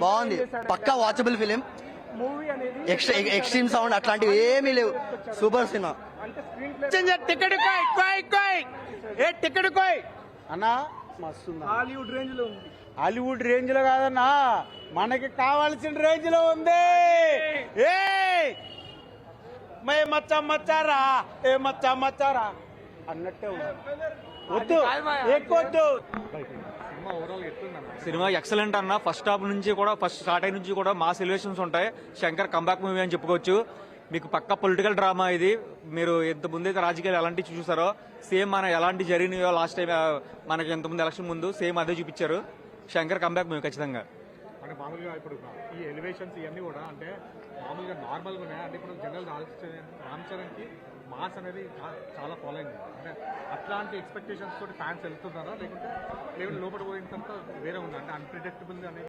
బాగుంది, పక్కా watchable film. Movie అనేది extreme sound అట్లాంటివి ఏమీ లేవు. Super cinema. టికెట్ టికెట్ కోయ్ అన్నా మస్తు హాలీవుడ్ రేంజ్ లో ఉంది. హాలీవుడ్ రేంజ్ లో కాదన్నా, మనకి కావాల్సిన రేంజ్ లో ఉంది. ఏ మే మచ్చా మచ్చారా, ఏ మచ్చా మచ్చారా అన్నట్టే ఉంది. వద్దు ఎక్కువద్దు. సినిమా ఎక్సలెంట్ అన్న. ఫస్ట్ హాఫ్ నుంచి కూడా, ఫస్ట్ స్టార్ట్ అయిన నుంచి కూడా మాస్ ఎలివేషన్స్ ఉంటాయి. శంకర్ కంబ్యాక్ మూవీ అని చెప్పుకోవచ్చు. మీకు పక్కా పొలిటికల్ డ్రామా ఇది. మీరు ఇంత ముందైతే రాజకీయాలు ఎలాంటివి చూసారో సేమ్ మన ఎలాంటి జరిగినాయో లాస్ట్ టైం మనకి ఇంతకుముందు ఎలక్షన్ ముందు సేమ్ అదే చూపించారు. శంకర్ కంబ్యాక్ మూవీ ఖచ్చితంగా. అంటే మామూలుగా ఇప్పుడు ఈ ఎలివేషన్స్ ఇవన్నీ కూడా అంటే మామూలుగా నార్మల్గా ఉన్నాయి. అంటే ఇప్పుడు జనరల్ రామ్ చరణ్కి మాస్ అనేది చాలా ఫాలో అయింది. అంటే అట్లాంటి ఎక్స్పెక్టేషన్స్ తోటి ఫ్యాన్స్ వెళ్తున్నారా, లేకుంటే లోపల పోయిన తర్వాత వేరే ఉందా? అంటే అన్ప్రిడిక్టబుల్ అనేది